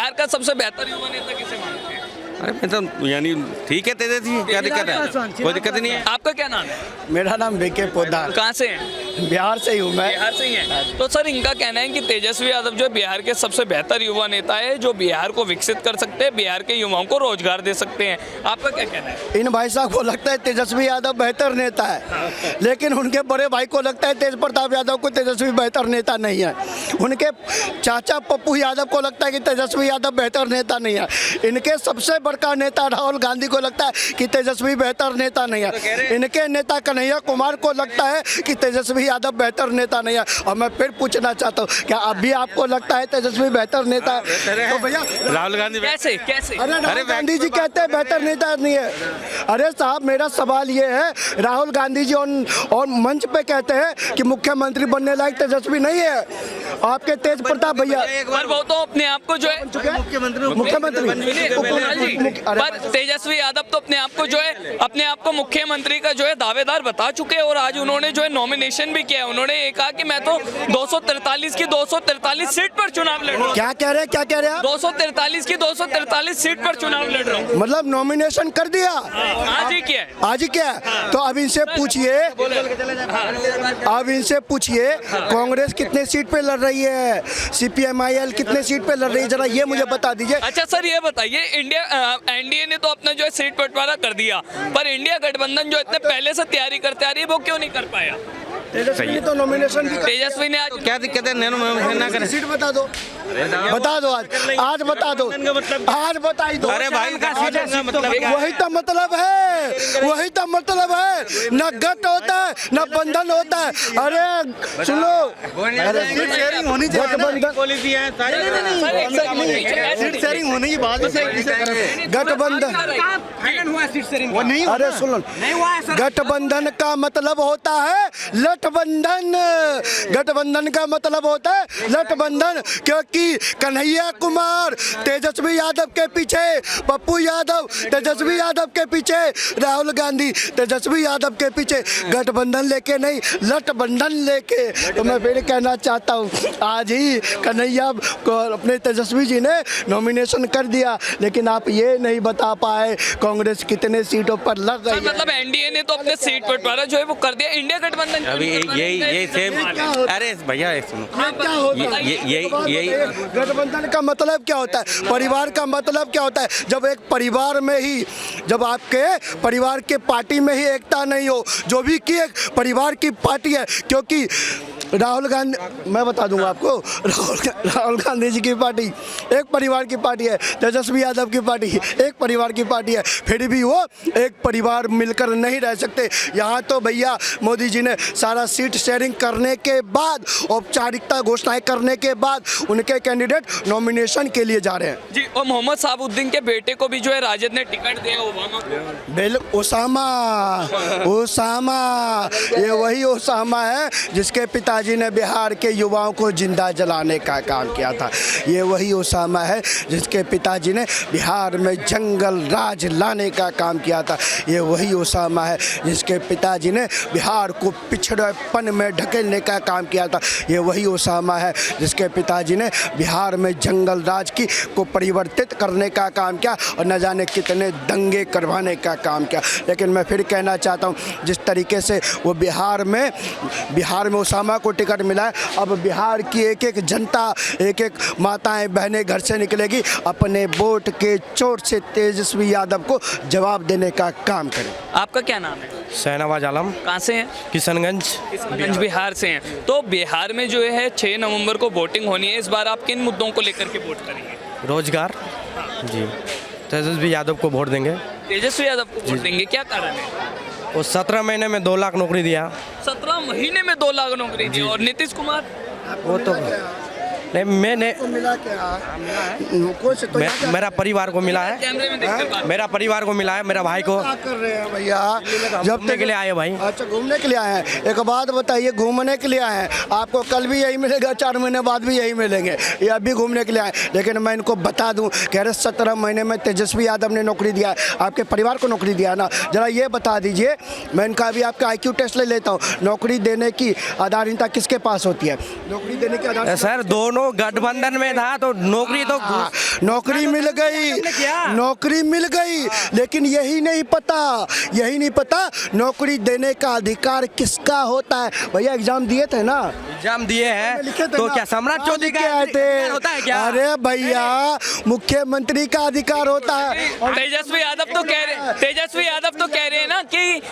बिहार का सबसे बेहतर युवा नेता किसे मानते हैं? अरे मैं तो यानी ठीक है, तेजस्वी, क्या दिक्कत है? कोई दिक्कत नहीं है। आपका क्या नाम है? मेरा नाम बीके पोदार, कहाँ से हैं? बिहार से ही हूँ मैं। बिहार से ही है। तो सर इनका कहना है कि तेजस्वी यादव जो है बिहार के सबसे बेहतर युवा नेता है, जो बिहार को विकसित कर सकते हैं, बिहार के युवाओं को रोजगार दे सकते हैं। आपका क्या कहना है? इन भाई साहब को लगता है तेजस्वी यादव बेहतर नेता है, लेकिन उनके बड़े भाई को लगता है तेज प्रताप यादव को तेजस्वी बेहतर नेता नहीं है। उनके चाचा पप्पू यादव को लगता है कि तेजस्वी यादव बेहतर नेता नहीं है। इनके सबसे बड़का नेता राहुल गांधी को लगता है कि तेजस्वी बेहतर नेता नहीं है। इनके नेता कन्हैया कुमार को लगता है कि तेजस्वी यादव बेहतर नेता नहीं है। और मैं फिर पूछना चाहता हूँ, क्या अभी आपको लगता है तेजस्वी बेहतर नेता है? तो भैया राहुल गांधी कैसे कैसे? अरे राहुल गांधी जी कहते हैं बेहतर नेता नहीं है। अरे साहब, मेरा सवाल ये है, राहुल गांधी जी और मंच पे कहते हैं कि मुख्यमंत्री बनने लायक तेजस्वी नहीं है। आपके तेज प्रताप भैया पर वो तो अपने आप को जो है मुख्यमंत्री पर तेजस्वी यादव तो अपने आप को जो है अपने आप को मुख्यमंत्री का जो है दावेदार बता चुके हैं, और आज उन्होंने जो है नॉमिनेशन भी किया है। उन्होंने ये कहा कि मैं तो 243 की 243 सीट पर चुनाव लड़ रहा हूँ। क्या कह रहे हैं, क्या कह रहे हैं आप? 243 की 243 सीट पर चुनाव लड़ रहा हूँ। मतलब नॉमिनेशन कर दिया, आज ही किया है। आज ही क्या है? तो अब इनसे पूछिए, अब इनसे पूछिए कांग्रेस कितने सीट पे लड़ रही है, CPM-IL कितने सीट पे लड़ रही है, जरा ये मुझे बता दीजिए। अच्छा सर, ये बताइए, एनडीए ने तो अपना जो है सीट बंटवारा कर दिया, पर इंडिया गठबंधन जो इतने पहले से तैयारी करते आ रही है, वो क्यों नहीं कर पाया? तेजस्वी ने तो नॉमिनेशन भी तेजस्वी ने आज क्या दिक्कत है? नैनो ना करें। सीट बता दो, बता दो, आज बता दो, आज बता ही दो। अरे भाई का सीट का मतलब क्या है? वही तो मतलब है, वही तो मतलब है। न गठ होता है न बंधन होता है। अरे सुनो, अरे सीट शेयरिंग होनी चाहिए, गठबंधन पॉलिसी है। सीट शेयरिंग होने की बात गठबंधन, वो नहीं, अरे सुनो, गठबंधन का मतलब होता है लठबंधन। गठबंधन का मतलब होता है लठबंधन, क्योंकि कन्हैया कुमार तेजस्वी यादव के पीछे, पप्पू यादव तेजस्वी यादव के पीछे, राहुल गांधी तेजस्वी यादव के पीछे, गठबंधन लेके नहीं, लठबंधन लेके। तो मैं फिर कहना चाहता हूँ, आज ही कन्हैया को अपने तेजस्वी जी ने नॉमिनेशन कर दिया, लेकिन आप ये नहीं बता पाए कांग्रेस कितने सीटों पर लड़ रही है। मतलब एनडीए ने तो अपने सीट बंटवारा जो है वो कर दिया, इंडिया गठबंधन अभी यही सेम। अरे भैया सुनो, क्या होता है? यही गठबंधन का मतलब क्या होता है? परिवार का मतलब क्या होता है? जब एक परिवार में ही, जब आपके परिवार के पार्टी में ही एकता नहीं हो, जो भी की एक परिवार की पार्टी है, क्योंकि राहुल गांधी, मैं बता दूंगा आपको, राहुल गांधी जी की पार्टी एक परिवार की पार्टी है, तेजस्वी यादव की पार्टी एक परिवार की पार्टी है, फिर भी वो एक परिवार मिलकर नहीं रह सकते। यहाँ तो भैया मोदी जी ने सारा सीट शेयरिंग करने के बाद, औपचारिकता घोषणाएं करने के बाद उनके कैंडिडेट नॉमिनेशन के लिए जा रहे हैं जी। और मोहम्मद साबुद्दीन के बेटे को भी जो है राजद ने टिकट दिया, ओबामा को। ओसामा, ये वही ओसामा है जिसके पिताजी ने बिहार के युवाओं को जिंदा जलाने का काम किया था। ये वही ओसामा है जिसके पिताजी ने बिहार में जंगल राज लाने का काम किया था। ये वही ओसामा है जिसके पिताजी ने बिहार को पिछड़ेपन में ढकेलने का काम किया था। ये वही ओसामा है जिसके पिताजी ने बिहार में जंगल राज को परिवर्तित करने का काम किया और न जाने कितने दंगे करवाने का काम किया। लेकिन मैं फिर कहना चाहता हूँ, जिस तरीके से वो बिहार में ओसामा को टिकट मिला है, अब बिहार की एक एक जनता, एक एक माताएं बहनें घर से निकलेगी, अपने वोट के चोट से तेजस्वी यादव को जवाब देने का काम करें। आपका क्या नाम है? शहनवाज आलम, कहाँ से हैं? किशनगंज। बिहार से हैं। तो बिहार में जो है 6 नवंबर को वोटिंग होनी है। इस बार आप किन मुद्दों को लेकर के वोट करेंगे? रोजगार जी, तेजस्वी यादव को वोट देंगे। तेजस्वी यादव को वोट देंगे, क्या कारण है? वो 17 महीने में 2 लाख नौकरी दिया। 17 महीने में 2 लाख नौकरी दी। और नीतीश कुमार? वो तो नहीं, मैंने मिला क्या? मेरा परिवार को मिला है, कैमरे में देखकर बात। मेरा परिवार को मिला है, मेरा भाई को। क्या कर रहे हैं भैया? जब घूमने के लिए आए भाई। अच्छा, घूमने के लिए आए हैं। एक बात बताइए, घूमने के लिए आए हैं, आपको कल भी यही मिलेगा, 4 महीने बाद भी यही मिलेंगे, ये अभी घूमने के लिए आए। लेकिन मैं इनको बता दूं, कह रहे 17 महीने में तेजस्वी यादव ने नौकरी दिया है, आपके परिवार को नौकरी दिया ना, जरा ये बता दीजिए। मैं इनका अभी आपका IQ टेस्ट ले लेता हूँ। नौकरी देने की आधारहीनता किसके पास होती है? नौकरी देने की आधार सर दोनों तो गठबंधन में था तो नौकरी तो नौकरी मिल गई, नौकरी मिल गई, लेकिन यही नहीं पता नौकरी देने का अधिकार किसका होता है। भैया एग्जाम दिए थे ना, एग्जाम दिए हैं लिखे थे तो ना? क्या सम्राट चौधरी का आए थे? होता है क्या? अरे भैया मुख्यमंत्री का अधिकार होता है। तेजस्वी यादव तो कह रहे हैं ना कि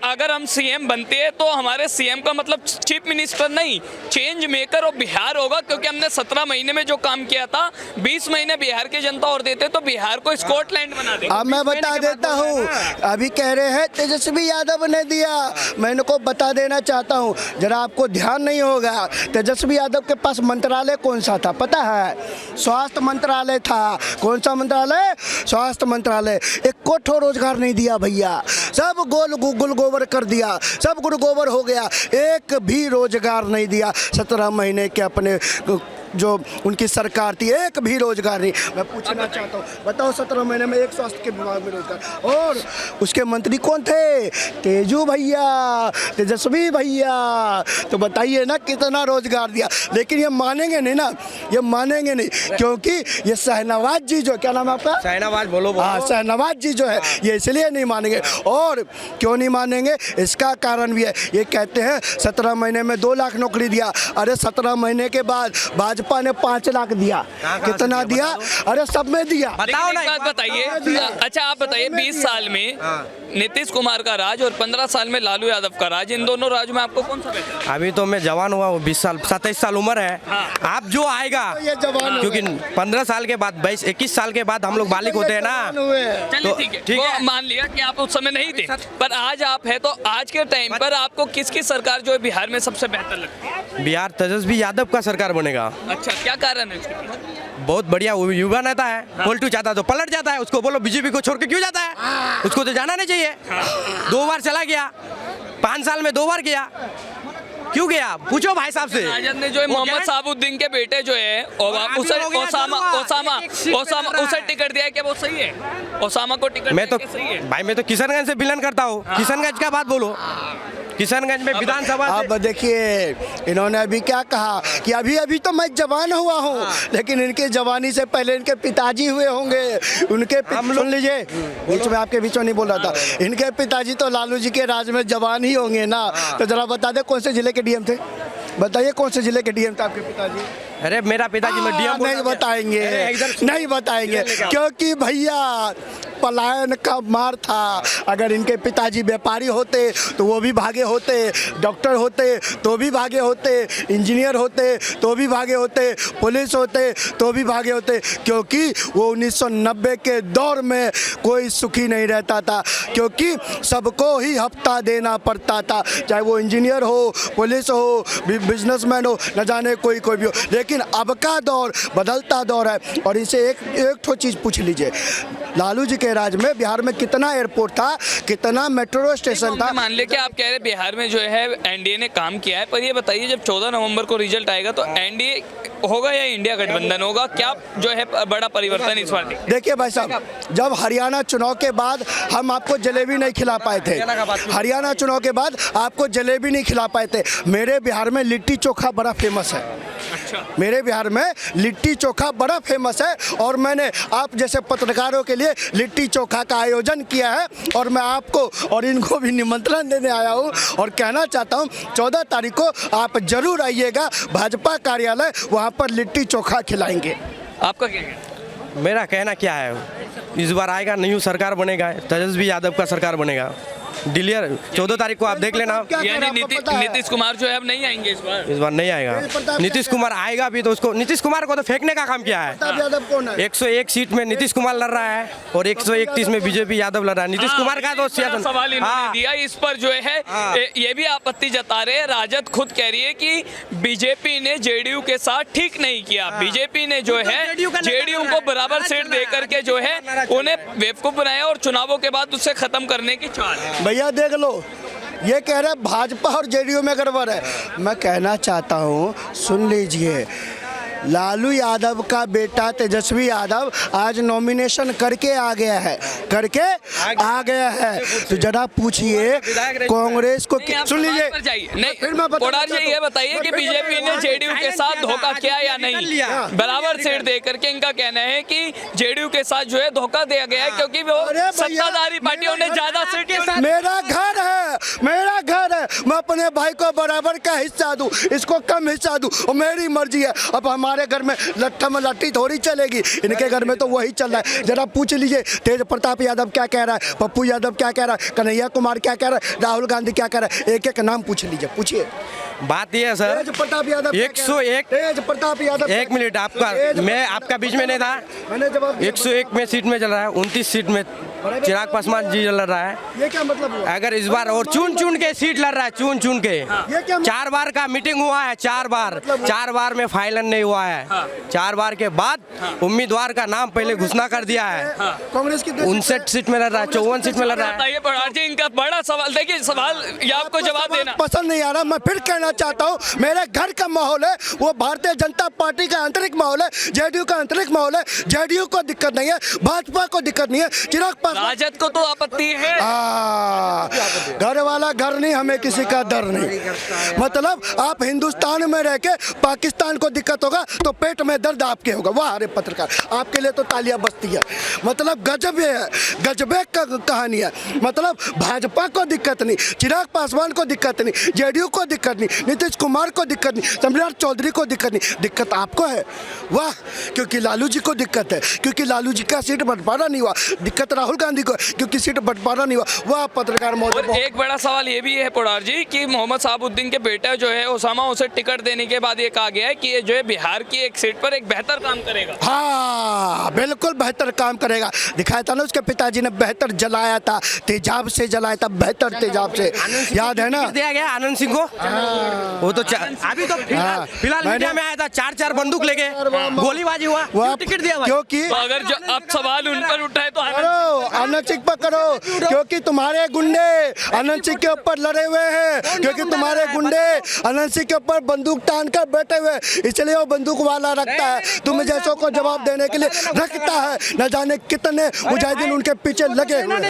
अगर हम सीएम बनते हैं तो हमारे सीएम का मतलब चीफ मिनिस्टर नहीं, चेंज मेकर और बिहार होगा, क्योंकि हमने 17 महीने में जो काम किया था 20 महीने बिहार की जनता और देते तो बिहार को स्कॉटलैंड बना दे। अब मैं बता देता हूँ, अभी कह रहे हैं तेजस्वी यादव ने दिया, मैं इनको बता देना चाहता हूँ, जरा आपको ध्यान नहीं होगा। तेजस्वी यादव के पास मंत्रालय कौन सा था पता है? स्वास्थ्य मंत्रालय था। कौन सा मंत्रालय? स्वास्थ्य मंत्रालय। एक कोठो रोजगार नहीं दिया भैया, सब गुल गोबर कर दिया, सब गुड़ गोबर हो गया, एक भी रोजगार नहीं दिया। 17 महीने के अपने जो उनकी सरकार थी, एक भी रोजगार नहीं। मैं पूछना चाहता हूँ, बताओ 17 महीने में एक स्वास्थ्य के विभाग में रोजगार, और उसके मंत्री कौन थे? तेजू भैया, तेजस्वी भैया। तो बताइए ना कितना रोजगार दिया। लेकिन ये मानेंगे नहीं ना, ये मानेंगे नहीं, क्योंकि ये शहनवाज जी जो, क्या नाम है आपका? शहनवाज बोलो। हाँ, शहनवाज जी जो है ये इसलिए नहीं मानेंगे। और क्यों नहीं मानेंगे इसका कारण भी है, ये कहते हैं 17 महीने में 2 लाख नौकरी दिया। अरे 17 महीने के बाद भाजपा ने 5 लाख दिया। कितना दिया? अरे सब में दिया। बताओ ना, एक बात बताइए। अच्छा आप बताइए, 20 साल में नीतीश कुमार का राज और 15 साल में लालू यादव का राज, इन दोनों राज में आपको कौन सा बेहतर? अभी तो मैं जवान हुआ हूँ, 20 साल 27 साल उम्र है। आप जो आएगा, ये जवान क्योंकि 15 साल के बाद 21 साल के बाद हम लोग बालिक होते हैं ना। चलिए तो ठीक है, वो मान लिया कि आप उस समय नहीं थे, पर आज आप है, तो आज के टाइम पर आपको किसकी सरकार जो है बिहार में सबसे बेहतर लगती है? बिहार तेजस्वी यादव का सरकार बनेगा। अच्छा, क्या कारण है इसके? बहुत बढ़िया, वो युवा नेता है। पलटू चाहता तो पलट जाता है, उसको बोलो बीजेपी को छोड़ के क्यों जाता है? उसको तो जाना नहीं चाहिए। 2 बार चला गया, 5 साल में 2 बार गया, क्यों गया? पूछो भाई साहब से। राजद ने जो है मोहम्मद साबुद्दीन के बेटे जो है उसे टिकट दिया है, क्या वो सही है? ओसामा को टिकट मैं तो सही है? भाई मैं तो किशनगंज से बिलन करता हूँ, किशनगंज का बात बोलो। किशनगंज में विधानसभा अब देखिए इन्होंने अभी क्या कहा कि अभी तो मैं जवान हुआ हूँ, लेकिन इनके जवानी से पहले इनके पिताजी हुए होंगे। उनके सुन लीजिए, बीच में आपके बीच में नहीं बोल रहा था, इनके पिताजी तो लालू जी के राज में जवान ही होंगे ना। तो जरा बता दे कौन से जिले के डीएम थे? बताइए कौन से जिले के डीएम थे आपके पिताजी? अरे मेरा पिताजी में डीएम नहीं बताएंगे, नहीं बताएंगे, क्योंकि भैया पलायन का मार था। अगर इनके पिताजी व्यापारी होते तो वो भी भागे होते, डॉक्टर होते तो भी भागे होते, इंजीनियर होते तो भी भागे होते, पुलिस होते तो भी भागे होते, क्योंकि वो 1990 के दौर में कोई सुखी नहीं रहता था, क्योंकि सबको ही हफ्ता देना पड़ता था, चाहे वो इंजीनियर हो, पुलिस हो, बिजनेसमैन हो, न जाने कोई भी हो। लेकिन अब का दौर बदलता दौर है। और इनसे एक ठो चीज़ पूछ लीजिए, लालू जी के राज में बिहार में कितना एयरपोर्ट था, कितना मेट्रो स्टेशन था? मान लिया कि आप कह रहे बिहार में जो है एनडीए ने काम किया है, पर ये बताइए जब 14 नवंबर को रिजल्ट आएगा तो एनडीए होगा या इंडिया गठबंधन होगा? क्या जो है बड़ा परिवर्तन इस बार? देखिए भाई साहब, जब हरियाणा चुनाव के बाद हम आपको जलेबी नहीं खिला पाए थे, हरियाणा चुनाव के बाद आपको जलेबी नहीं खिला पाए थे। मेरे बिहार में लिट्टी चोखा बड़ा फेमस है। अच्छा। मेरे बिहार में लिट्टी चोखा बड़ा फेमस है, और मैंने आप जैसे पत्रकारों के लिए लिट्टी चोखा का आयोजन किया है, और मैं आपको और इनको भी निमंत्रण देने आया हूँ और कहना चाहता हूँ 14 तारीख को आप जरूर आइएगा भाजपा कार्यालय, वहाँ पर लिट्टी चोखा खिलाएंगे। आपका क्या कहना? मेरा कहना क्या है, इस बार आएगा न्यू सरकार बनेगा, तेजस्वी यादव का सरकार बनेगा। डिलियर 14 तारीख को आप देख लेना। यानी नीतीश कुमार जो है अब नहीं आएंगे इस बार नहीं आएगा। नीतीश कुमार आएगा भी तो उसको, नीतीश कुमार को तो फेंकने का काम किया है। 101 सीट में नीतीश कुमार लड़ रहा है और 131 में बीजेपी यादव लड़ रहा है। नीतीश कुमार का तो सवाल इन्होंने दिया, इस पर जो है ये भी आपत्ति जता रहे हैं। राजद खुद कह रही है कि बीजेपी ने जेडीयू के साथ ठीक नहीं किया, बीजेपी ने जो है जेडीयू को बराबर सीट दे करके जो है उन्हें बेवकूफ बनाया और चुनावों के बाद उसे खत्म करने की चाल है। भैया देख लो, ये कह रहे भाजपा और जेडीयू में गड़बड़ है। मैं कहना चाहता हूँ, सुन लीजिए, लालू यादव का बेटा तेजस्वी यादव आज नॉमिनेशन करके आ गया है, तो जरा पूछिए कांग्रेस को। सुन लीजिए, फिर मैं बताऊं। पोडार जी ये बताइए कि बीजेपी ने जेडीयू के साथ धोखा किया या नहीं। बराबर सीट दे करके इनका कहना है कि जेडीयू के साथ जो है धोखा दिया गया है, क्योंकि वो सत्ताधारी पार्टियों ने ज्यादा सीट के साथ। मेरा घर है, मैं अपने भाई को बराबर का हिस्सा दूं, इसको कम हिस्सा दूं, और मेरी मर्जी है। अब हमारे घर में लट्ठा में लट्ठी थोड़ी चलेगी, इनके घर में तो वही चल रहा है। जरा पूछ लीजिए तेज प्रताप यादव क्या कह रहा है, पप्पू यादव क्या कह रहा है, कन्हैया कुमार क्या कह रहा है, राहुल गांधी क्या कह रहा है, एक एक नाम पूछ लीजिए, पूछिए। बात ये है सर, तेज प्रताप यादव 101 तेज प्रताप यादव। एक मिनट, मैं आपका बीच में नहीं था। मैंने जवाब 101 में सीट में चल रहा है, 29 सीट में चिराग पासवान जी लड़ रहा है। ये क्या मतलब हुआ? अगर इस बार और चुन के सीट लड़ रहा है, चुन के। ये क्या 4 बार का मीटिंग हुआ है, 4 बार में फाइनल नहीं हुआ है। 4 बार के बाद उम्मीदवार का नाम पहले घोषणा कर दिया है। कांग्रेस की 59 सीट में लड़ रहा है, 54 सीट में लड़ रहा है। बताइए पोडार जी, इनका बड़ा सवाल, देखिए सवाल ये आपको जवाब देना पसंद नहीं आ रहा। मैं फिर कहना चाहता हूँ, मेरे घर का माहौल है वो भारतीय जनता पार्टी का आंतरिक माहौल है, जेडीयू का आंतरिक माहौल है। जेडीयू को दिक्कत नहीं है, भाजपा को दिक्कत नहीं है, चिराग पासवान। राजद को तो आपत्ति है। घर वाला घर नहीं, हमें किसी का डर नहीं। मतलब आप हिंदुस्तान में रह के पाकिस्तान को दिक्कत होगा तो पेट में दर्द आपके होगा। वाह अरे पत्रकार, आपके लिए तो तालियां बजती है। मतलब गजब है, गजबे कहानी है। मतलब भाजपा को दिक्कत नहीं, चिराग पासवान को दिक्कत नहीं, जेडीयू को दिक्कत नहीं, नीतीश कुमार को दिक्कत नहीं, सम्राट चौधरी को दिक्कत नहीं, दिक्कत आपको है। वाह, क्योंकि लालू जी को दिक्कत है, क्योंकि लालू जी का सीट बंटवारा नहीं हुआ। दिक्कत राहुल गांधी को, क्योंकि सीट बंटवारा नहीं हुआ। वाह पत्रकार महोदय। और एक बड़ा सवाल ये भी है पोडार जी कि मोहम्मद शहाबुद्दीन के बेटा जो है ओसामा, उसे टिकट देने के बाद ये कहा गया है कि ये जो है बिहार की एक सीट पर एक बेहतर काम करेगा। हाँ बिल्कुल बेहतर काम करेगा। दिखाया था ना उसके पिताजी ने बेहतर जलाया था, तेजाब से जलाया था, बेहतर तेजाब से, याद है ना? दिया गया आनंद सिंह को। वो तो अभी तो फिलहाल मीडिया में आया था, 4 बंदूक लेके गोलीबाजी हुआ, क्यों टिकट दिया भाई? क्योंकि तो अगर जो अब सवाल उन पर उठाए तो आनंद सिंह पर करो, क्योंकि तुम्हारे गुंडे आनंद सिंह के ऊपर लड़े हुए हैं, क्योंकि तुम्हारे गुंडे आनंद सिंह के ऊपर बंदूक तान कर बैठे हुए, इसलिए वो बंदूक वाला रखता है, तुम जैसों को जवाब देने के लिए रखता है। न जाने कितने मुजाहिदीन उनके पीछे लगे हुए हैं।